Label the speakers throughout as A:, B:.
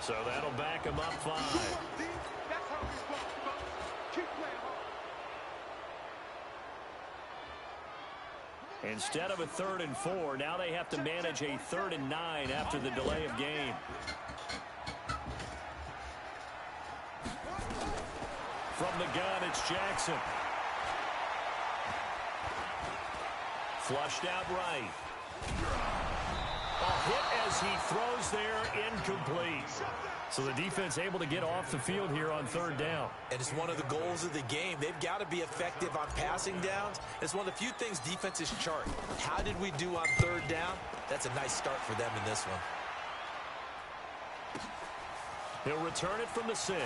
A: So that'll back him up 5. Instead of a 3rd and 4, now they have to manage a 3rd and 9 after the delay of game. From the gun, it's Jackson. Flushed out right. A hit as he throws there, incomplete. So the defense able to get off the field here on 3rd down.
B: And it's one of the goals of the game. They've got to be effective on passing downs. It's one of the few things defenses chart. How did we do on 3rd down? That's a nice start for them in this one.
A: He'll return it from the 6.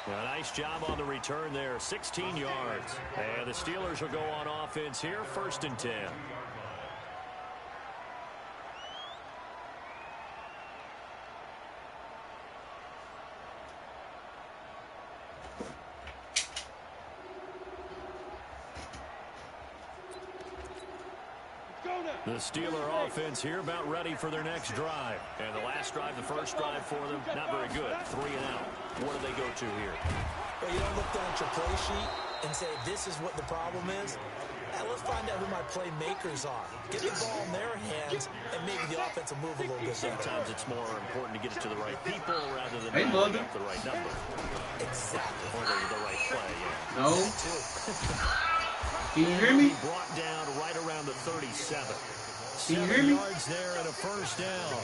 A: A nice job on the return there, 16 yards. And the Steelers will go on offense here, 1st and 10. The Steeler offense here about ready for their next drive. And the last drive, the first drive for them, not very good. 3 and out. What do they go to here?
B: Well, you don't look down at your play sheet and say, this is what the problem is. Now, let's find out who my playmakers are. Get the ball in their hands, and maybe the offense will move a little bit better.
A: Sometimes it's more important to get it to the right people rather than up the right number.
B: Exactly.
A: Or the right play, yeah.
C: No. Can you hear me?
A: Brought down right around the 37.
C: Can you hear me?
A: 7 yards there and a first down.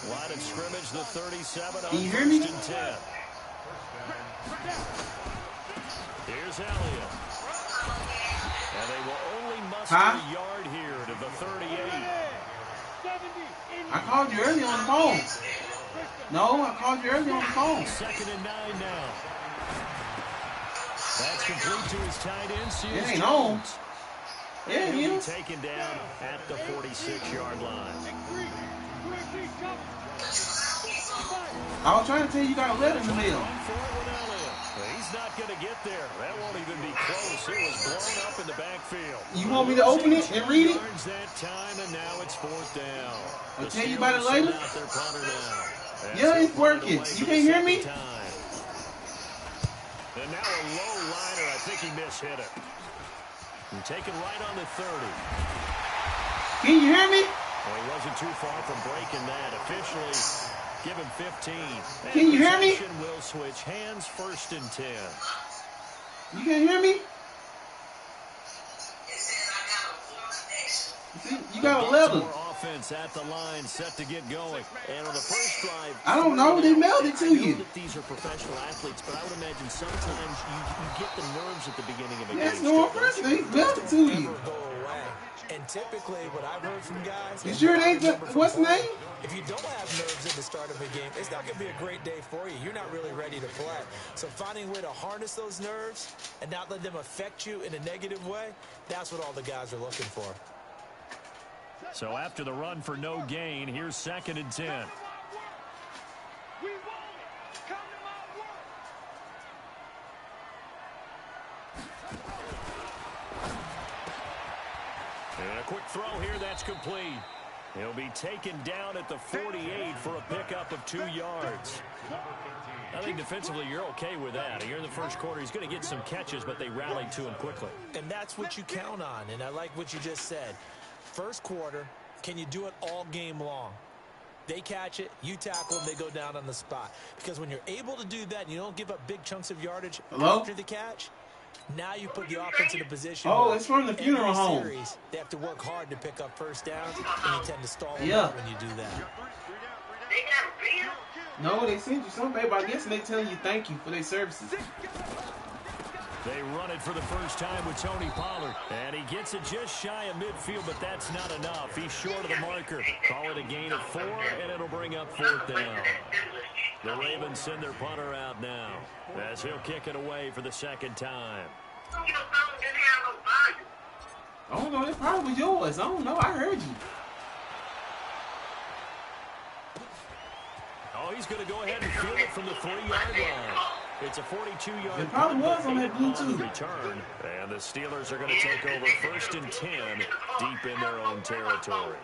A: Line of scrimmage, the 37 on
C: Can you hear me?
A: 1st and 10. Here's Elliott. And they will only muster a yard here to the 38.
C: I called you early on the phone. No, I called you early on the phone.
A: 2nd and 9 now. That's complete to his tight end.
C: It ain't on. Yeah, it
A: He'll be
C: is.
A: taken down at the 46-yard line.
C: I was trying to tell you, you got a letter in the mail.
A: He's not going to get there. That won't even be close. It was blown up in the backfield.
C: You want me to open it and read it?
A: That time, and now it's 4th down.
C: I'll tell you about it later.
A: Yeah,
C: it's working. You can't hear me?
A: And now a low liner. I think he mishit it. And taken right on the 30.
C: Can you hear me?
A: Well, he wasn't too far from breaking that. Officially, give him 15.
C: Can you hear me?
A: Will switch hands, 1st and 10.
C: You can't hear me? You got a letter.
A: Offense at the line, set to get going. And on the first drive,
C: I don't know. They mailed it to you.
A: These are professional athletes, but I would imagine sometimes you get the nerves at the beginning of a game.
C: That's no first. They mailed it to you.
B: And typically, what I've heard from guys...
C: You sure it ain't what's the name?
B: If you don't have nerves at the start of a game, it's not going to be a great day for you. You're not really ready to play. So finding a way to harness those nerves and not let them affect you in a negative way, that's what all the guys are looking for.
A: So after the run for no gain, here's 2nd and 10. And a quick throw here, that's complete. He'll be taken down at the 48 for a pickup of 2 yards. I think defensively you're okay with that. Here in the first quarter, he's going to get some catches, but they rallied to him quickly.
B: And that's what you count on, and I like what you just said. First quarter, can you do it all game long? They catch it, you tackle them, they go down on the spot. Because when you're able to do that and you don't give up big chunks of yardage after the catch, now you put the offense in a position.
C: Oh, it's from the funeral home.
B: Series, they have to work hard to pick up first downs, and you tend to stall them out when you do that.
C: No, they sent you some paper. I guess they telling you thank you for their services.
A: They run it for the first time with Tony Pollard. And he gets it just shy of midfield, but that's not enough. He's short of the marker. Call it a gain of 4, and it'll bring up 4th down. The Ravens send their punter out now as he'll kick it away for the 2nd time.
C: I don't know. It probably was yours. I don't know. I heard you.
A: Oh, he's going to go ahead and field it from the 3-yard line. It's a 42-yard.
C: It probably was on that Bluetooth.
A: Return, and the Steelers are going to take over 1st and 10 deep in their own territory.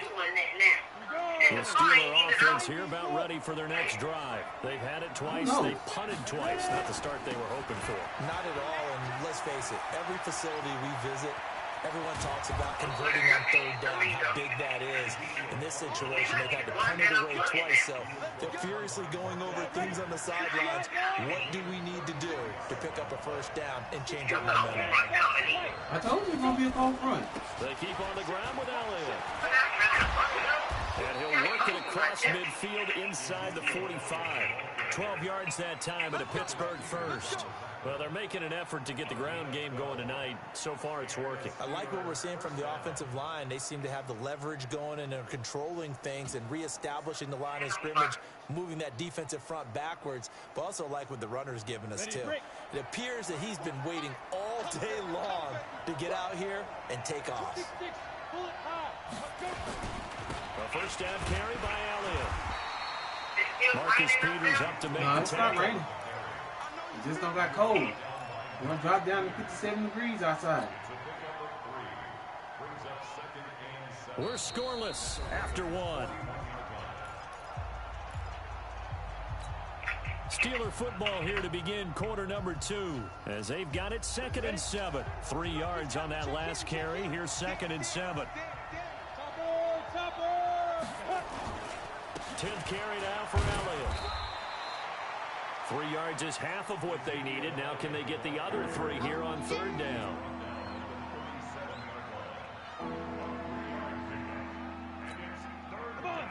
A: The Steeler offense here about ready for their next drive. They've had it twice. They punted twice. Not the start they were hoping for.
B: Not at all, and let's face it, every facility we visit, everyone talks about converting on third down, how big that is. In this situation, they've had to punt it away twice, so they're furiously going over things on the sidelines. What do we need to do to pick up a first down and change our momentum?
C: I told you it's going to be a cold front.
A: They keep on the ground with Elliott. And he'll work it across midfield inside the 45. 12 yards that time at a Pittsburgh first. Well, they're making an effort to get the ground game going tonight. So far, it's working.
B: I like what we're seeing from the offensive line. They seem to have the leverage going and are controlling things and reestablishing the line of scrimmage, moving that defensive front backwards, but also like what the runner's giving us, too. It appears that he's been waiting all day long to get out here and take off.
A: A first down carry by Elliott. Marcus Peters up to make the
C: it's not
A: tackle.
C: raining. It just don't got cold. It's going to drop down to 57 degrees outside.
A: We're scoreless after one. Steeler football here to begin quarter number 2 as they've got it 2nd and 7. 3 yards on that last carry. Here's 2nd and 7. 10th carry now for Elliott. 3 yards is half of what they needed. Now can they get the other 3 here on third down?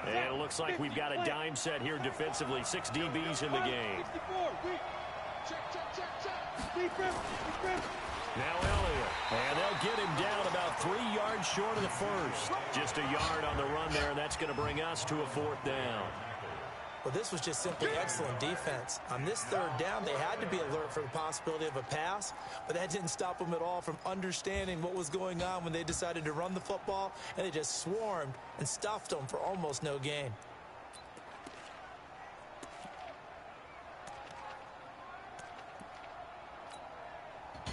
A: And it looks like we've got a dime set here defensively. 6 DBs in the game. Now Elliott. And they'll get him down about 3 yards short of the first. Just a yard on the run there, and that's going to bring us to a 4th down.
B: Well, this was just simply excellent defense. On this third down, they had to be alert for the possibility of a pass, but that didn't stop them at all from understanding what was going on when they decided to run the football, and they just swarmed and stuffed them for almost no gain.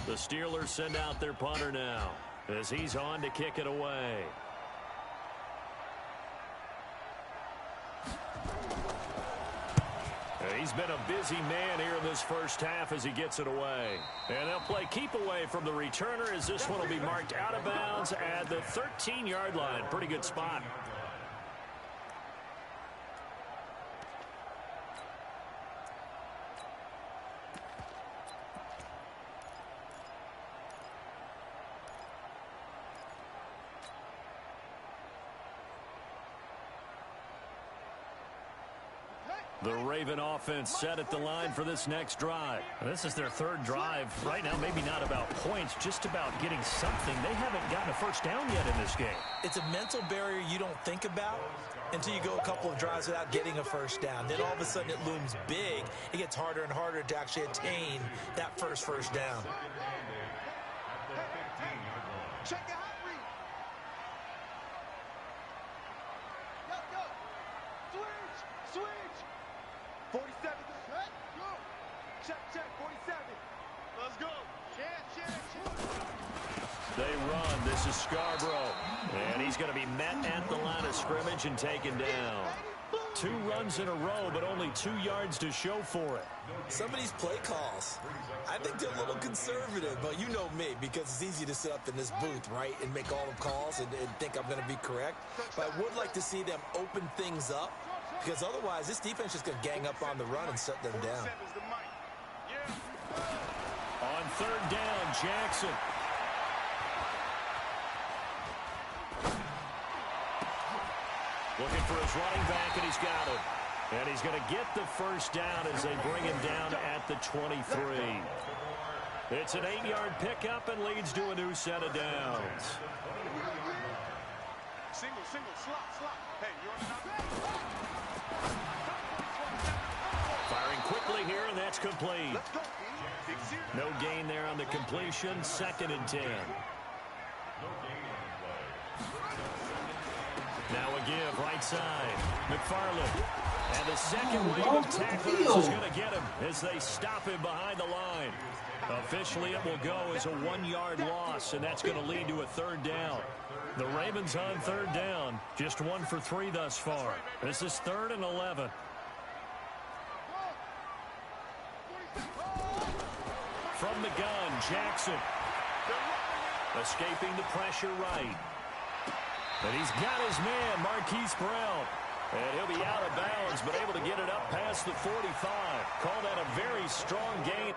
A: The Steelers send out their punter now as he's on to kick it away. He's been a busy man here in this first half as he gets it away. And they'll play keep away from the returner as this one will be marked out of bounds at the 13-yard line. Pretty good spot. The Raven offense set at the line for this next drive. This is their 3rd drive. Right now, maybe not about points, just about getting something. They haven't gotten a first down yet in this game.
B: It's a mental barrier you don't think about until you go a couple of drives without getting a first down. Then all of a sudden it looms big. It gets harder and harder to actually attain that first down.
D: Check the hot read. Go. Switch. 47. Go. Check. 47. Let's go. Check.
A: They run. This is Scarborough. And he's going to be met at the line of scrimmage and taken down. 2 runs in a row, but only 2 yards to show for it.
B: Some of these play calls, I think they're a little conservative, but you know me, because it's easy to sit up in this booth, right, and make all the calls and think I'm going to be correct. But I would like to see them open things up, because otherwise this defense is going to gang up on the run and shut them down.
A: On third down, Jackson. Looking for his running back, and he's got him. And he's going to get the first down as they bring him down at the 23. It's an 8-yard pickup and leads to a new set of downs.
D: Single, slot. Hey, you on the
A: Firing quickly here, and that's complete. No gain there on the completion. 2nd and 10. Now a give, right side. McFarland. And the second wave of tacklers is going to get him as they stop him behind the line. Officially, it will go as a 1-yard loss, and that's going to lead to a 3rd down. The Ravens on 3rd down. Just 1 for 3 thus far. This is 3rd and 11. From the gun, Jackson. Escaping the pressure right. And he's got his man, Marquise Brown. And he'll be out of bounds, but able to get it up past the 45. Call that a very strong gain.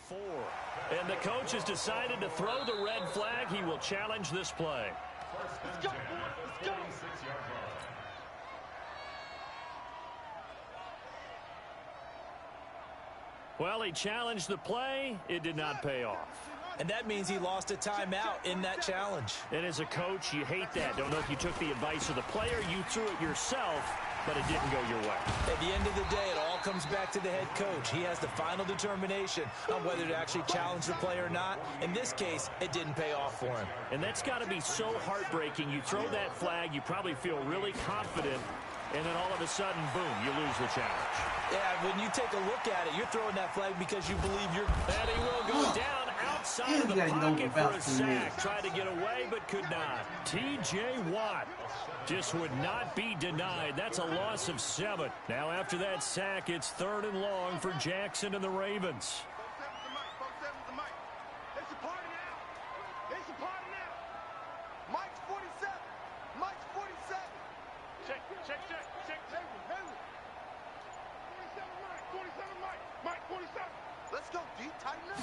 A: 24. And the coach has decided to throw the red flag. He will challenge this play.
D: Let's go. Let's go.
A: Well, he challenged the play. It did not pay off.
B: And that means he lost a timeout in that challenge.
A: And as a coach, you hate that. Don't know if you took the advice of the player. You threw it yourself, but it didn't go your way.
B: At the end of the day, it all comes back to the head coach. He has the final determination on whether to actually challenge the play or not. In this case, it didn't pay off for him.
A: And that's got to be so heartbreaking. You throw that flag, you probably feel really confident, and then all of a sudden, boom, you lose the challenge.
B: Yeah, when you take a look at it, you're throwing that flag because you believe you're...
A: And he will go down outside of the pocket for a sack. Tried to get away, but could not. T.J. Watt just would not be denied. That's a loss of 7. Now, after that sack, it's 3rd and long for Jackson and the Ravens.
D: It's a party now. It's a party now. Mike's 47. Mike's 47. Check. 47 Mike. 47 Mike. Mike 47. Let's go, D. Tighten up.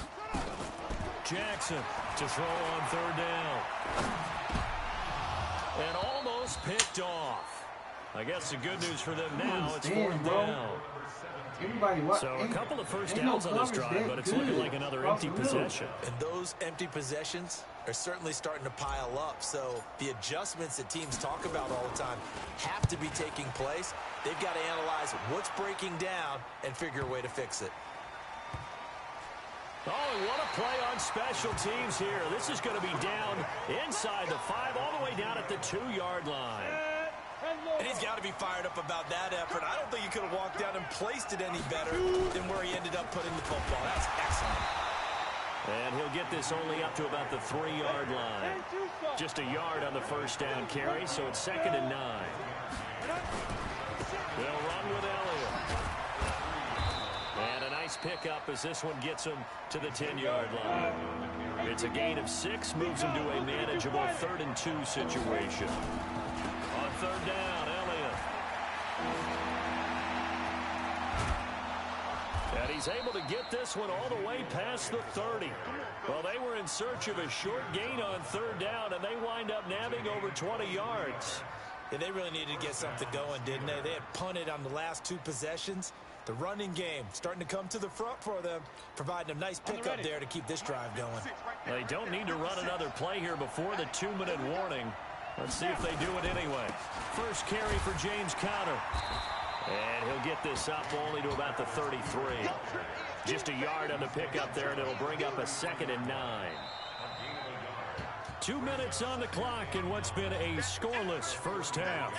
A: Jackson to throw on 3rd down. And almost picked off. I guess the good news for them now, it's 4th down. So a couple of first downs on this drive, but it's looking like another empty possession.
B: And those empty possessions are certainly starting to pile up. So the adjustments that teams talk about all the time have to be taking place. They've got to analyze what's breaking down and figure a way to fix it.
A: Oh, and what a play on special teams here. This is going to be down inside the 5, all the way down at the 2-yard line.
B: And he's got to be fired up about that effort. I don't think he could have walked down and placed it any better than where he ended up putting the football. That's excellent.
A: And he'll get this only up to about the 3-yard line. Just a yard on the first down carry, so it's 2nd and 9. They'll run with Elliott. And a nice pickup as this one gets him to the 10-yard line. It's a gain of 6, moves him to a manageable 3rd and 2 situation. On 3rd down, Elliott. And he's able to get this one all the way past the 30. Well, they were in search of a short gain on 3rd down, and they wind up nabbing over 20 yards.
B: Yeah, they really needed to get something going, didn't they? They had punted on the last 2 possessions. The running game starting to come to the front for them, providing a nice pickup there to keep this drive going.
A: They don't need to run another play here before the 2-minute warning. Let's see if they do it anyway. First carry for James Conner. And he'll get this up only to about the 33. Just a yard on the pickup there, and it'll bring up a 2nd and 9. 2 minutes on the clock in what's been a scoreless first half.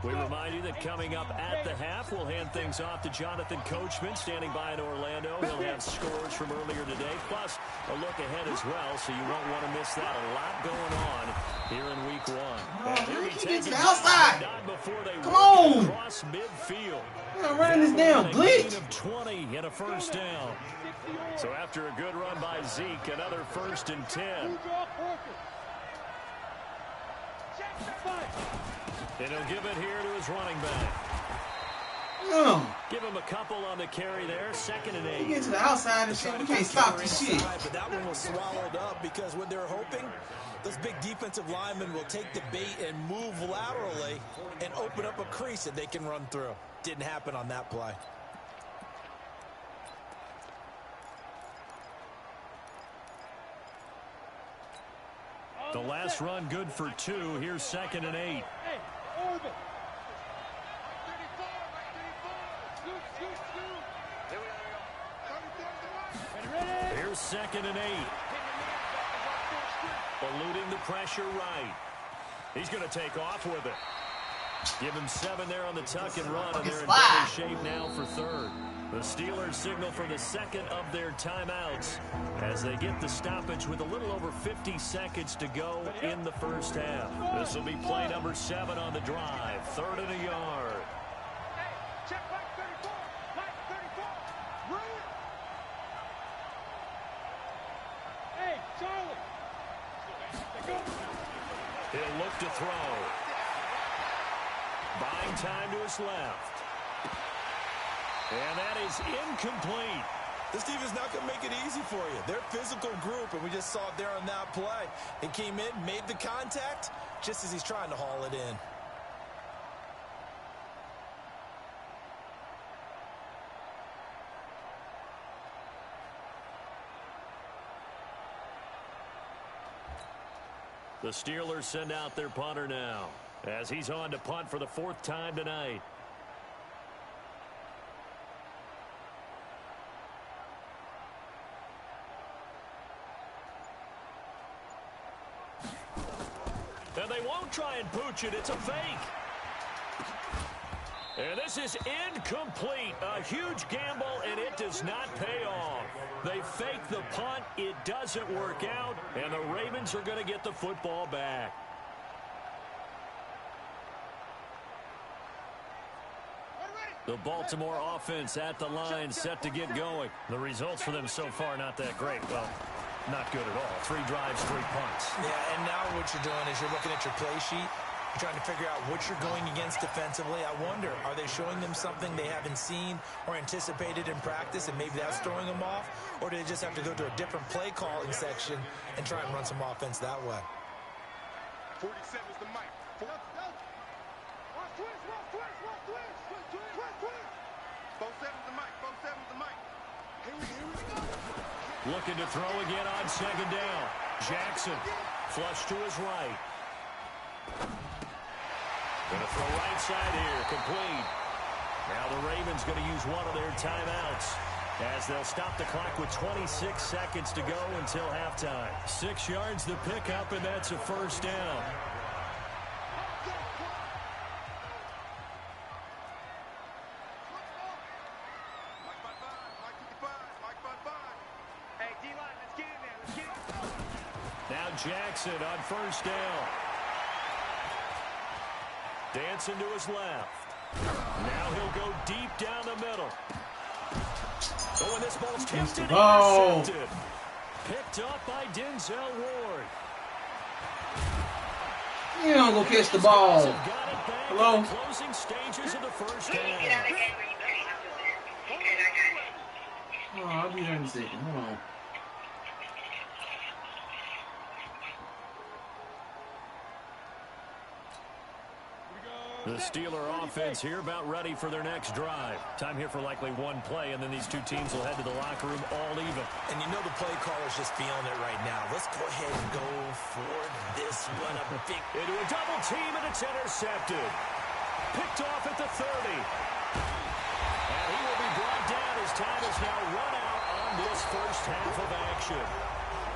A: We remind you that coming up at the half, we'll hand things off to Jonathan Coachman, standing by in Orlando. He'll have scores from earlier today, plus a look ahead as well, so you won't want to miss that. A lot going on here in Week 1.
C: Oh, he gets to the outside.
A: Not before they
C: Come on.
A: Cross midfield.
C: I'm running this down. Glitch.
A: Of 20 and a first down. So after a good run by Zeke, another 1st and 10. And he'll give it here to his running back. Give him a couple on the carry there. 2nd and 8.
C: You get to the outside and shit. We can't stop this shit.
B: But that one was swallowed up because what they're hoping, those big defensive linemen will take the bait and move laterally and open up a crease that they can run through. Didn't happen on that play.
A: The last run good for 2. Here's 2nd and 8. 2nd and 8. Eluding the pressure right. He's going to take off with it. Give him 7 there on the tuck and run, and they're in better shape now for 3rd. The Steelers signal for the 2nd of their timeouts as they get the stoppage with a little over 50 seconds to go in the first half. This will be play number 7 on the drive. 3rd and a yard.
D: Check Mike 34. Mike 34. Run. Hey, Charlie.
A: He'll look to throw. Buying time to his left. And that is incomplete.
B: This defense not going to make it easy for you. They're a physical group, and we just saw it there on that play. He came in, made the contact, just as he's trying to haul it in.
A: The Steelers send out their punter now as he's on to punt for the 4th time tonight. And they won't try and pooch it. It's a fake. And this is incomplete. A huge gamble, and it does not pay off. They fake the punt. It doesn't work out, and the Ravens are going to get the football back. The Baltimore offense at the line, set to get going. The results for them so far not that great. Well, not good at all. 3 drives, 3 punts.
B: Yeah, and now what you're doing is you're looking at your play sheet. You're trying to figure out what you're going against defensively. I wonder, are they showing them something they haven't seen or anticipated in practice, and maybe that's throwing them off? Or do they just have to go to a different play calling section and try and run some offense that way?
D: 47 is the mic. Both 7's the mic. Both 7's the mic. Here we go.
A: Looking to throw again on 2nd down. Jackson, flush to his right. Going to throw right side here, complete. Now the Ravens going to use one of their timeouts as they'll stop the clock with 26 seconds to go until halftime. 6 yards the pickup, and that's a 1st down. Now Jackson on 1st down. Dancing to his left. Now he'll go deep down the middle. Oh, and this ball's tipped and intercepted. Picked up by Denzel Ward.
C: You don't go catch the ball. Hello?
A: Closing stages of the first half.
C: Oh, I'll be there in a second. Hold on.
A: The Steeler offense here about ready for their next drive. Time here for likely one play, and then these two teams will head to the locker room all even.
B: And you know the play caller's just feeling it right now. Let's go ahead and go for this one.
A: Into a double team, and it's intercepted. Picked off at the 30. And he will be brought down as time is now run out on this first half of action.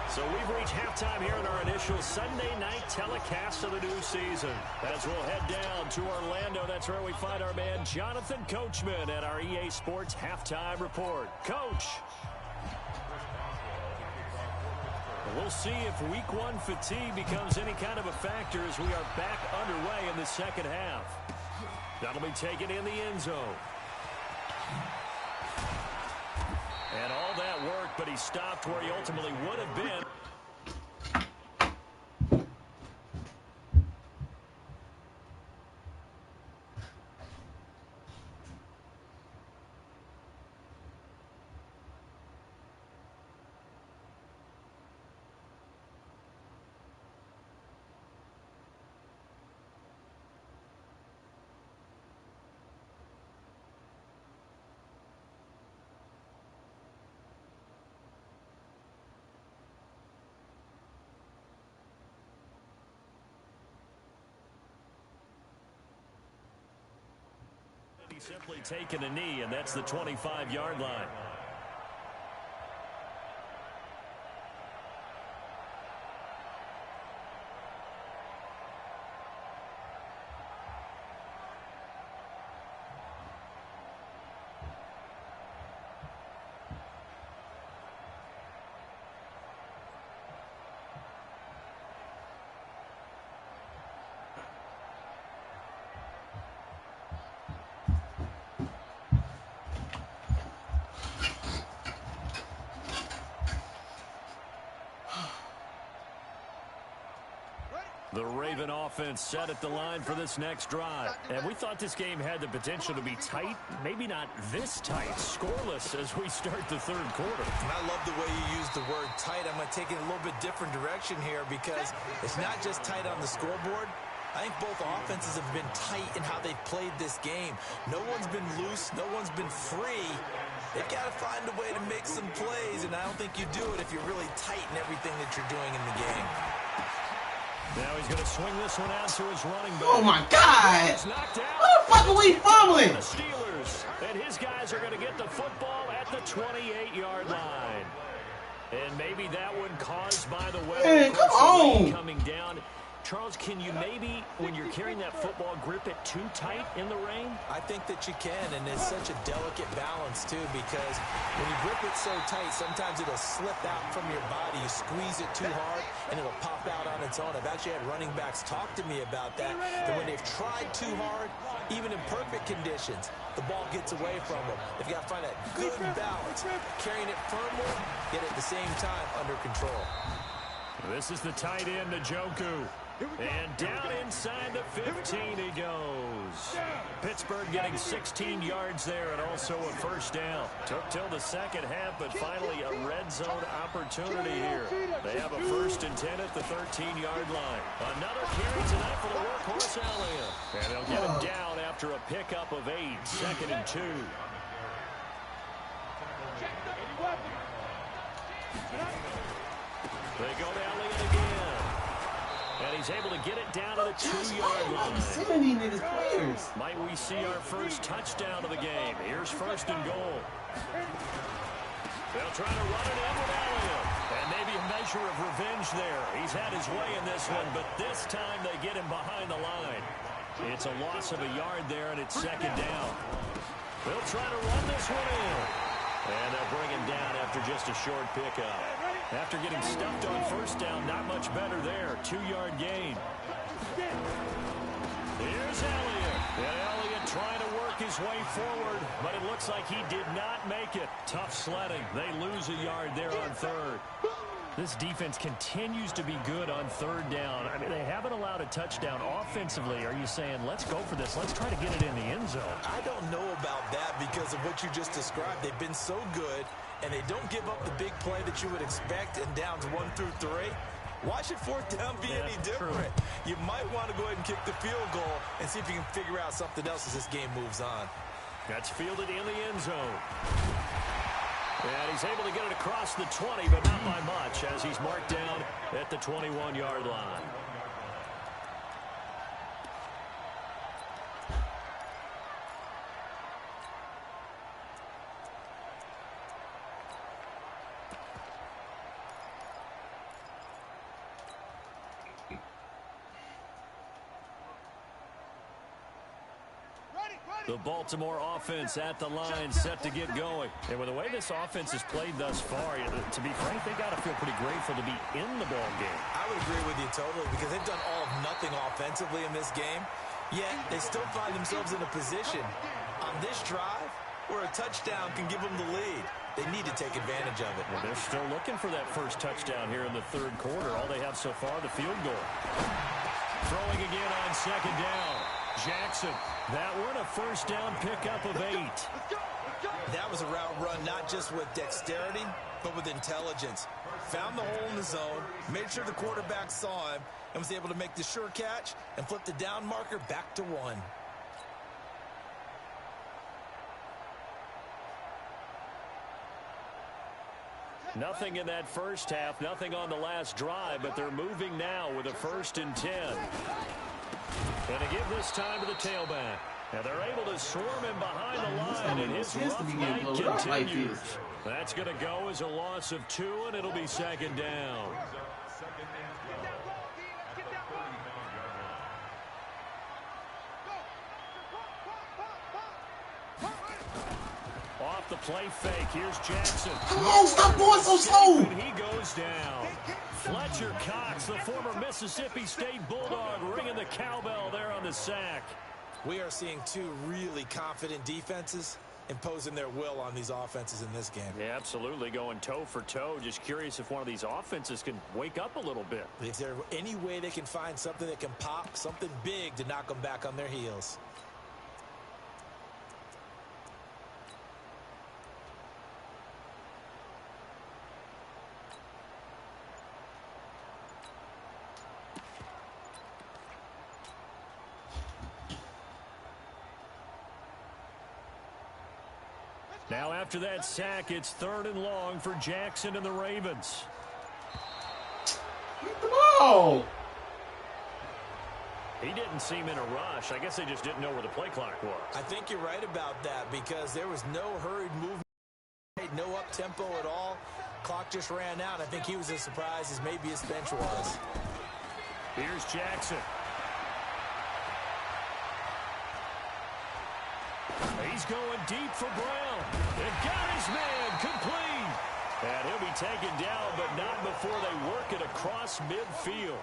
A: So we've reached halftime here in our initial Sunday night telecast of the new season. As we'll head down to Orlando, that's where we find our man Jonathan Coachman at our EA Sports Halftime Report. Coach. We'll see if Week 1 fatigue becomes any kind of a factor as we are back underway in the second half. That'll be taken in the end zone. And all that work, but he stopped where he ultimately would have been. Simply taking a knee, and that's the 25-yard line. The Raven offense set at the line for this next drive. And we thought this game had the potential to be tight. Maybe not this tight. Scoreless as we start the third quarter.
B: And I love the way you use the word tight. I'm going to take it a little bit different direction here because it's not just tight on the scoreboard. I think both offenses have been tight in how they've played this game. No one's been loose. No one's been free. They've got to find a way to make some plays, and I don't think you do it if you're really tight in everything that you're doing in the game.
A: Now he's going to swing this one out to his running back.
C: Oh, my God. What the fuck are we fumbling?
A: The Steelers, and his guys are going to get the football at the 28-yard line. And maybe that one caused by the weather.
C: Hey, come on.
A: Coming down. Charles, can you maybe, when you're carrying that football, grip it too tight in the rain?
B: I think that you can, and it's such a delicate balance, too, because when you grip it so tight, sometimes it'll slip out from your body. You squeeze it too hard, and it'll pop out on its own. I've actually had running backs talk to me about that when they've tried too hard, even in perfect conditions, the ball gets away from them. They've got to find that good balance, carrying it firmly, yet at the same time under control.
A: This is the tight end, Njoku. And down inside the 15 he goes. Pittsburgh getting 16 yards there and also a first down. Took till the second half, but finally a red zone opportunity here. They have a first and 10 at the 13-yard line. Another carry tonight for the workhorse Elliott. And they'll get him down after a pickup of 8, 2nd and 2. They go to Elliott again. And he's able to get it down to the 2-yard line.
C: Some of these niggas players.
A: Might we see our first touchdown of the game? Here's 1st and goal. They'll try to run it in with Elliott. And maybe a measure of revenge there. He's had his way in this one, but this time they get him behind the line. It's a loss of a yard there, and it's 2nd down. They'll try to run this one in. And they'll bring him down after just a short pickup. After getting stuffed on first down, not much better there. 2-yard gain. Here's Elliott. And Elliott trying to work his way forward, but it looks like he did not make it. Tough sledding. They lose a yard there on 3rd. This defense continues to be good on 3rd down. I mean, they haven't allowed a touchdown offensively. Are you saying, let's go for this? Let's try to get it in the end zone.
B: I don't know about that because of what you just described. They've been so good, and they don't give up the big play that you would expect in downs 1 through 3. Why should 4th down be any different? True. You might want to go ahead and kick the field goal and see if you can figure out something else as this game moves on.
A: That's fielded in the end zone. And he's able to get it across the 20, but not by much, as he's marked down at the 21-yard line. The Baltimore offense at the line, set to get going. And with the way this offense has played thus far, to be frank, they got to feel pretty grateful to be in the ball game.
B: I would agree with you totally because they've done all of nothing offensively in this game, yet they still find themselves in a position on this drive where a touchdown can give them the lead. They need to take advantage of it.
A: Well, they're still looking for that first touchdown here in the 3rd quarter. All they have so far, the field goal. Throwing again on 2nd down. Jackson. That one a first down pickup of 8.
B: That was a route run not just with dexterity, but with intelligence. Found the hole in the zone, made sure the quarterback saw him, and was able to make the sure catch and flip the down marker back to 1.
A: Nothing in that first half, nothing on the last drive, but they're moving now with a 1st and 10. And to give this time to the tailback. And they're able to swarm him behind the line, and his rough night continues. That's going to go as a loss of 2, and it'll be 2nd down. Off the play fake, here's Jackson.
C: Come on, stop going so slow.
A: And he goes down. Fletcher Cox, the former Mississippi State Bulldog, ringing the cowbell there on the sack.
B: We are seeing 2 really confident defenses, imposing their will on these offenses in this game.
A: Yeah, absolutely, going toe for toe. Just curious if one of these offenses can wake up a little bit.
B: Is there any way they can find something that can pop, something big to knock them back on their heels?
A: Now after that sack, it's 3rd and long for Jackson and the Ravens.
C: Get the ball.
A: He didn't seem in a rush. I guess they just didn't know where the play clock was.
B: I think you're right about that because there was no hurried movement, no up-tempo at all. Clock just ran out. I think he was as surprised as maybe his bench was.
A: Here's Jackson. He's going deep for Brown. And got his man complete. And he'll be taken down, but not before they work it across midfield.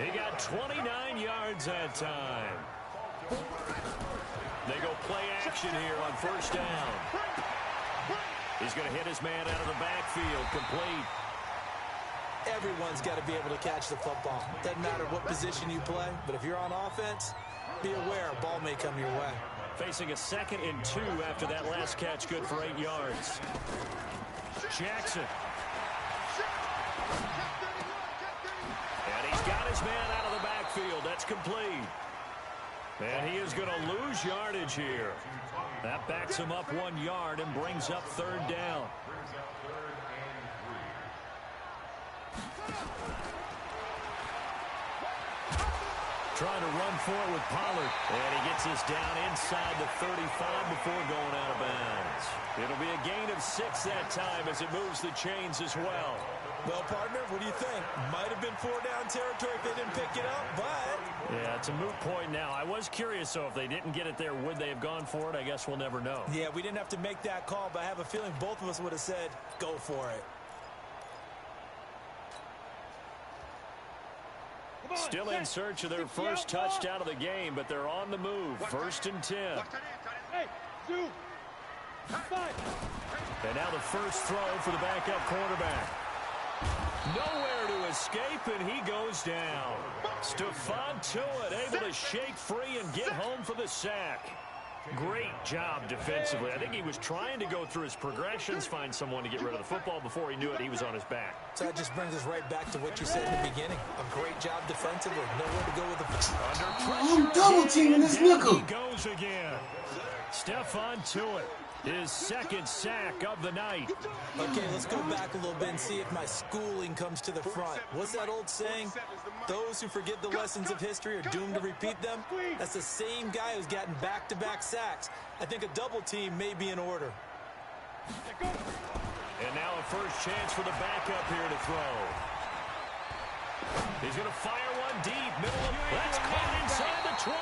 A: He got 29 yards that time. They go play action here on 1st down. He's going to hit his man out of the backfield, complete.
B: Everyone's got to be able to catch the football. Doesn't matter what position you play, but if you're on offense, be aware a ball may come your way.
A: Facing a 2nd and 2 after that last catch, good for 8 yards. Jackson. And he's got his man out of the backfield. That's complete. And he is going to lose yardage here. That backs him up 1 yard and brings up 3rd down. Trying to run for it with Pollard. And he gets this down inside the 35 before going out of bounds. It'll be a gain of 6 that time as it moves the chains as well.
B: Well, partner, what do you think? Might have been 4-down territory if they didn't pick it up, but...
A: Yeah, it's a moot point now. I was curious, though, if they didn't get it there, would they have gone for it? I guess we'll never know.
B: Yeah, we didn't have to make that call, but I have a feeling both of us would have said, go for it.
A: Still in search of their first touchdown of the game, but they're on the move. 1st and 10. And now the first throw for the backup quarterback. Nowhere to escape, and he goes down. Stephon Tuitt able to shake free and get home for the sack. Great job defensively. I think he was trying to go through his progressions, find someone to get rid of the football. Before he knew it, he was on his back.
B: So that just brings us right back to what you said in the beginning. A great job defensively. Nowhere to go with the...
A: Under pressure.
C: I'm double teaming this nickel.
A: He goes again. Stephon Tuitt, his 2nd sack of the night.
B: Okay, let's go back a little bit and see if my schooling comes to the front. What's that old saying? Those who forget the lessons of history are doomed to repeat them. That's the same guy who's gotten back-to-back sacks. I think a double team may be in order.
A: And now a first chance for the backup here to throw. He's going to fire one deep. Middle of that's caught inside the 20.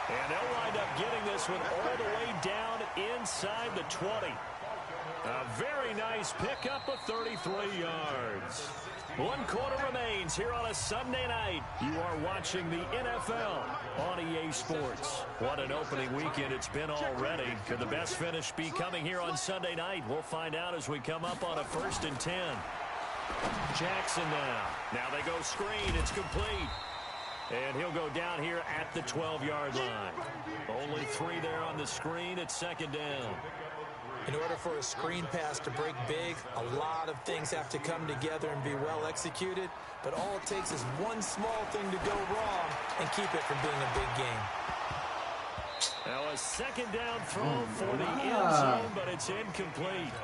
A: And they'll wind up getting this one all the way down inside the 20. A very nice pickup of 33 yards. 1 quarter remains here on a Sunday night. You are watching the NFL on EA Sports. What an opening weekend it's been already. Could the best finish be coming here on Sunday night? We'll find out as we come up on a 1st and 10. Jackson now. Now they go screen. It's complete. And he'll go down here at the 12-yard line. Only 3 there on the screen. It's 2nd down.
B: In order for a screen pass to break big, a lot of things have to come together and be well executed. But all it takes is one small thing to go wrong and keep it from being a big game.
A: Now a 2nd down throw for the end zone, but it's incomplete.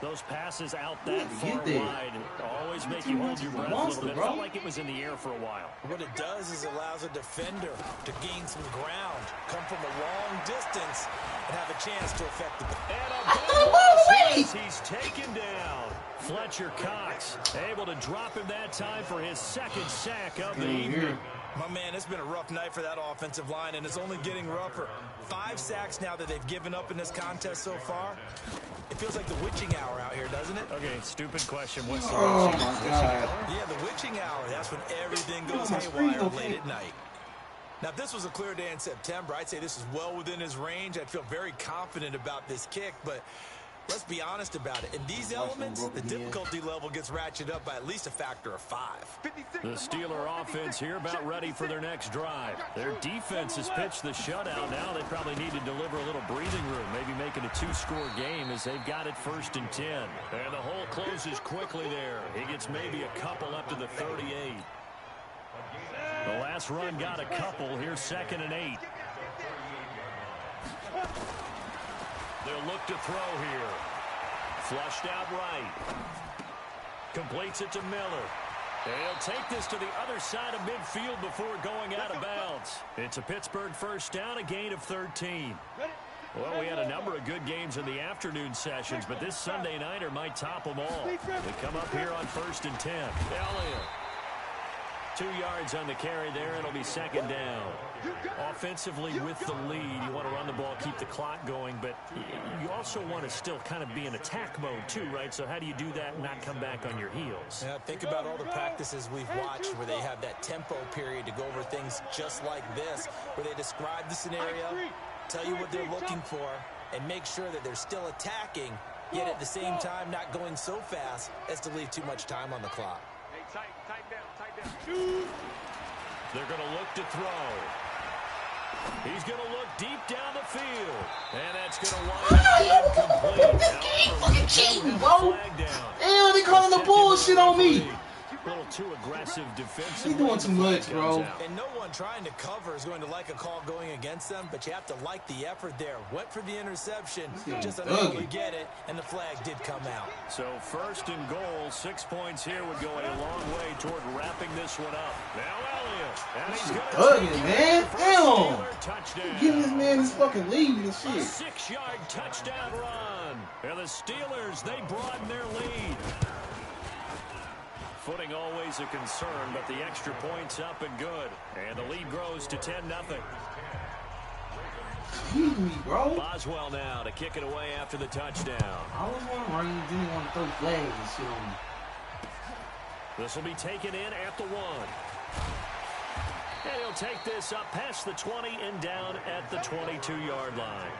A: Those passes out that far wide always make you hold your breath a little bit. It felt like it was in the air for a while.
B: What it does is allows a defender to gain some ground, come from a long distance, and have a chance to affect the...
A: And a big he's taken down. Fletcher Cox able to drop him that time for his 2nd sack of the evening.
B: My man, it's been a rough night for that offensive line, and it's only getting rougher. 5 sacks now that they've given up in this contest so far. It feels like the witching hour out here, doesn't it?
A: Okay, stupid question. What's the
C: Oh,
A: witching
C: my God.
B: Yeah, the witching hour. That's when everything goes haywire late at night. Now, if this was a clear day in September, I'd say this is well within his range. I'd feel very confident about this kick, but let's be honest about it. In these elements, the difficulty level gets ratcheted up by at least a factor of 5.
A: The Steeler offense here about ready for their next drive. Their defense has pitched the shutout. Now they probably need to deliver a little breathing room, maybe make it a 2-score game as they've got it 1st and 10. And the hole closes quickly there. He gets maybe a couple up to the 38. The last run got a couple. Here's 2nd and 8. They'll look to throw here. Flushed out right. Completes it to Miller. They'll take this to the other side of midfield before going out of bounds. It's a Pittsburgh first down, a gain of 13. Well, we had a number of good games in the afternoon sessions, but this Sunday nighter might top them all. They come up here on 1st and 10. Elliott. 2 yards on the carry there. It'll be 2nd down. Offensively with the lead, you want to run the ball, keep the clock going, but you also want to still kind of be in attack mode too, right? So how do you do that and not come back on your heels?
B: Yeah, think about all the practices we've watched where they have that tempo period to go over things just like this, where they describe the scenario, tell you what they're looking for, and make sure that they're still attacking, yet at the same time not going so fast as to leave too much time on the clock.
D: Tight down.
A: They're going to look to throw. He's going to look deep down the field. And that's going to wind up incomplete.
C: Fucking cheating, bro. Damn, they calling the bullshit on me.
A: A little too aggressive defensively.
C: He's doing too much, bro.
B: And no one trying to cover is going to like a call going against them, but you have to like the effort there. Went for the interception, just unable to get it, and the flag did come out.
A: So 1st and goal, 6 points here would go a long way toward wrapping this one up. Now Elliott, and he's going to
C: thugging, man. Damn. Giving this man his fucking lead and shit.
A: A 6-yard touchdown run. And the Steelers, they broaden their lead. Footing always a concern, but the extra point's up and good. And the lead grows to 10-0.
C: Excuse me, bro.
A: Boswell now to kick it away after the touchdown.
C: I was want to run, didn't want to throw flags and shit on me.
A: This will be taken in at the 1. And he'll take this up past the 20 and down at the 22-yard line.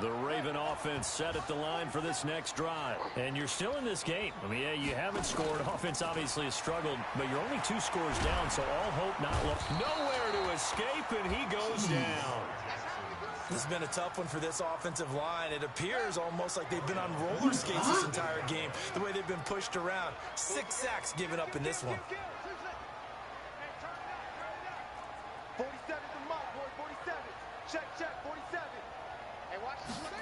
A: The Raven offense set at the line for this next drive. And you're still in this game. I mean, yeah, you haven't scored. Offense obviously has struggled, but you're only 2 scores down, so all hope not lost. Nowhere to escape, and he goes down.
B: This has been a tough one for this offensive line. It appears almost like they've been on roller skates this entire game, the way they've been pushed around. 6 sacks given up in this one.
D: 47 from Mike, boy, 47. Check, 47. Hey, watch this one.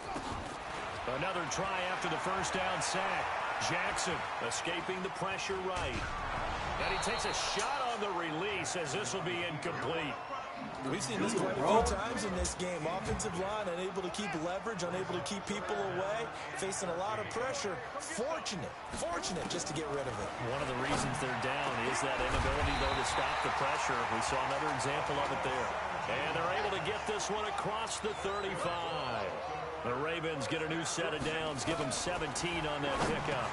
A: Another try after the first down sack. Jackson escaping the pressure right. And he takes a shot on the release as this will be incomplete.
B: We've seen this quite a few times in this game. Offensive line unable to keep leverage, unable to keep people away, facing a lot of pressure. Fortunate just to get rid of it.
A: One of the reasons they're down is that inability, though, to stop the pressure. We saw another example of it there. And they're able to get this one across the 35. The Ravens get a new set of downs, give them 17 on that pickup.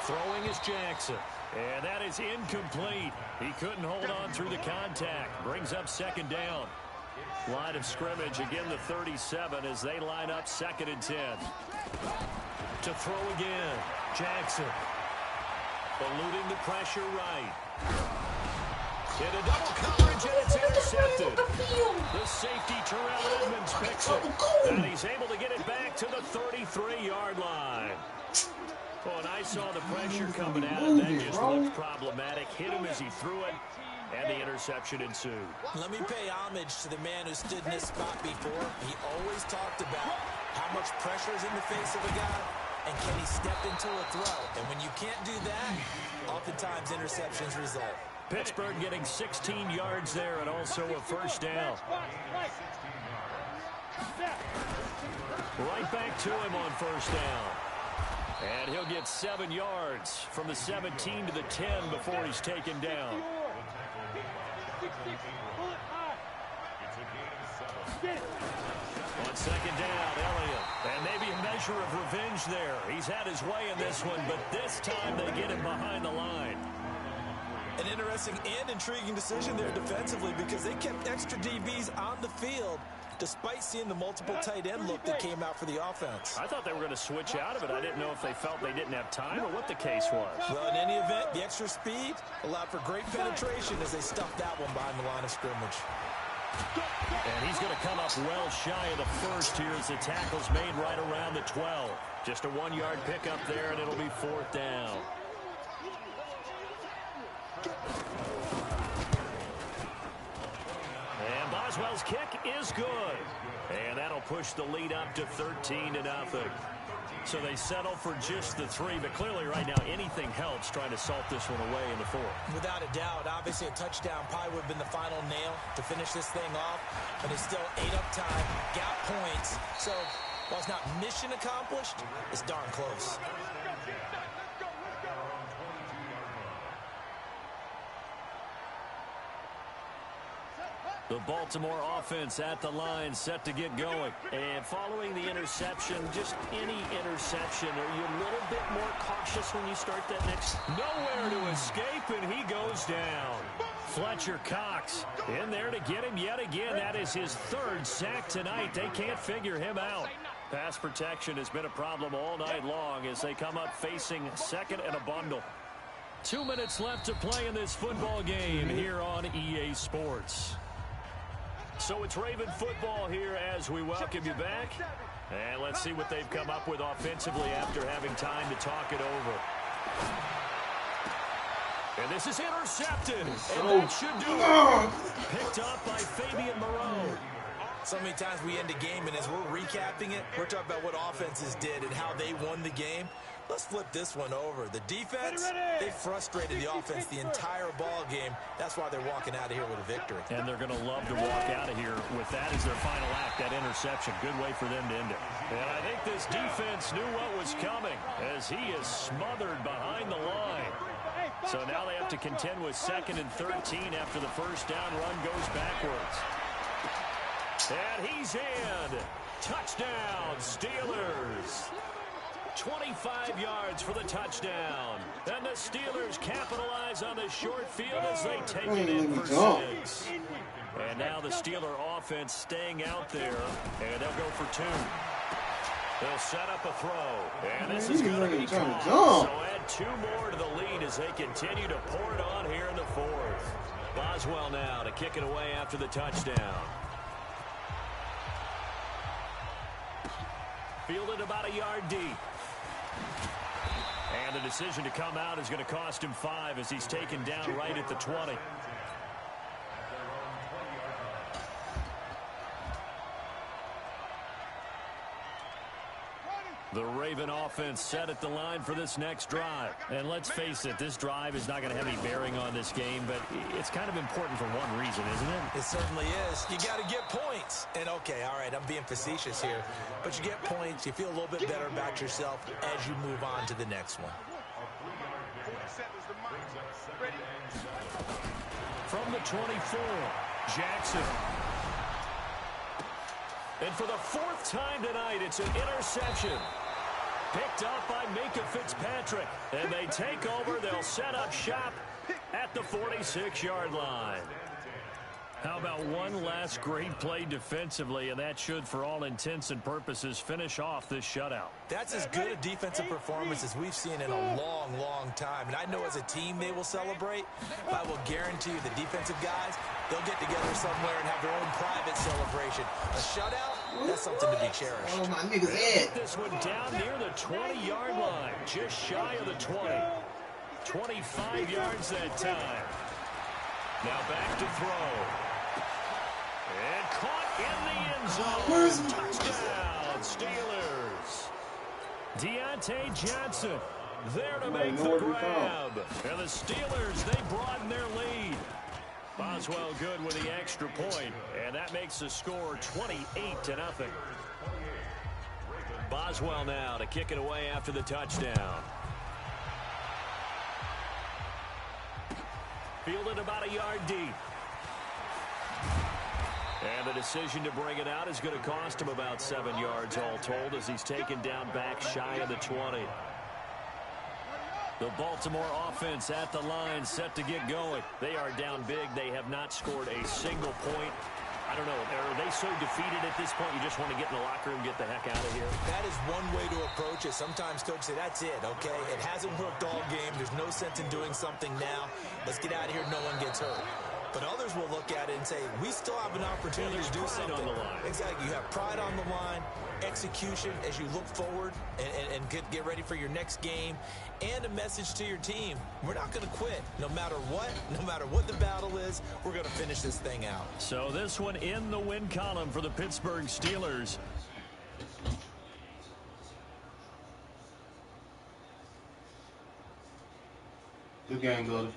A: Throwing is Jackson. And that is incomplete. He couldn't hold on through the contact. Brings up 2nd down. Line of scrimmage, again the 37 as they line up 2nd and 10. To throw again, Jackson. Eluding the pressure right. In a double coverage, and it's intercepted. The safety, Terrell Edmonds, picks it. And he's able to get it back to the 33-yard line. Oh, and I saw the pressure coming at him. That just looked problematic. Hit him as he threw it, and the interception ensued.
B: Let me pay homage to the man who stood in this spot before. He always talked about how much pressure is in the face of a guy, and can he step into a throw. And when you can't do that, oftentimes interceptions result.
A: Pittsburgh getting 16 yards there and also a first down. Right back to him on first down. And he'll get 7 yards from the 17 to the 10 before he's taken down. On 2nd down, Elliott. And maybe a measure of revenge there. He's had his way in this one, but this time they get him behind the line.
B: An interesting and intriguing decision there defensively because they kept extra DBs on the field despite seeing the multiple tight end look that came out for the offense.
A: I thought they were going to switch out of it. I didn't know if they felt they didn't have time or what the case was.
B: Well, in any event, the extra speed allowed for great penetration as they stuffed that one behind the line of scrimmage.
A: And he's going to come up well shy of the first here as the tackle's made right around the 12. Just a 1-yard pickup there, and it'll be 4th down. And Boswell's kick is good. And that'll push the lead up to 13-0. So they settle for just the 3, but clearly right now anything helps trying to salt this one away in the 4th.
B: Without a doubt, obviously a touchdown probably would have been the final nail to finish this thing off, but it's still ate up time, got points. So while it's not mission accomplished, it's darn close.
A: The Baltimore offense at the line, set to get going. And following the interception, just any interception, are you a little bit more cautious when you start that next? Nowhere to escape, and he goes down. Fletcher Cox in there to get him yet again. That is his 3rd sack tonight. They can't figure him out. Pass protection has been a problem all night long as they come up facing 2nd and a bundle. 2 minutes left to play in this football game here on EA Sports. So it's Raven football here as we welcome you back. And let's see what they've come up with offensively after having time to talk it over. And this is intercepted. And that should do it. Picked up by Fabian Moreau.
B: So many times we end a game, and as we're recapping it, we're talking about what offenses did and how they won the game. Let's flip this one over. The defense, they frustrated the offense the entire ball game. That's why they're walking out of here with a victory.
A: And they're going to love to walk out of here with that as their final act, that interception. Good way for them to end it. And I think this defense knew what was coming as he is smothered behind the line. So now they have to contend with 2nd and 13 after the first down run goes backwards. And he's in. Touchdown, Steelers. 25 yards for the touchdown. And the Steelers capitalize on the short field as they take it in for 6. And now the Steeler offense staying out there. And they'll go for 2. They'll set up a throw. And this is going to be caught. So add 2 more to the lead as they continue to pour it on here in the 4th. Boswell now to kick it away after the touchdown. Fielded about a yard deep. And the decision to come out is going to cost him 5 as he's taken down right at the 20. The Raven offense set at the line for this next drive. And let's face it, this drive is not going to have any bearing on this game, but it's kind of important for one reason, isn't it?
B: It certainly is. You got to get points. And, okay, all right, I'm being facetious here. But you get points, you feel a little bit better about yourself as you move on to the next one.
A: From the 24, Jackson. And for the 4th time tonight, it's an interception. Picked up by Minka Fitzpatrick. And they take over. They'll set up shop at the 46-yard line. How about one last great play defensively, and that should, for all intents and purposes, finish off this shutout.
B: That's as good a defensive performance as we've seen in a long, long time. And I know as a team they will celebrate, but I will guarantee you the defensive guys, they'll get together somewhere and have their own private celebration. A shutout, that's something to be cherished.
C: Oh, my nigga's head.
A: This one down near the 20-yard line, just shy of the 20. 25 yards that time. Now back to throw. And caught in the end zone. Touchdown, Steelers. Deontay Johnson there to make the grab. And the Steelers, they broaden their lead. Boswell good with the extra point, and that makes the score 28-0. Boswell now to kick it away after the touchdown. Fielded about a yard deep. And the decision to bring it out is going to cost him about 7 yards all told as he's taken down back shy of the 20. The Baltimore offense at the line, set to get going. They are down big. They have not scored a single point. I don't know. Are they so defeated at this point you just want to get in the locker room and get the heck out of here?
B: That is one way to approach it. Sometimes coaches say, that's it, okay? It hasn't worked all game. There's no sense in doing something now. Let's get out of here. No one gets hurt. But others will look at it and say, we still have an opportunity to do something.
A: On the line.
B: Exactly. You have pride on the line, execution as you look forward and get ready for your next game, and a message to your team. We're not going to quit. No matter what the battle is, we're going to finish this thing out.
A: So this one in the win column for the Pittsburgh Steelers.
C: Good game, Goldie.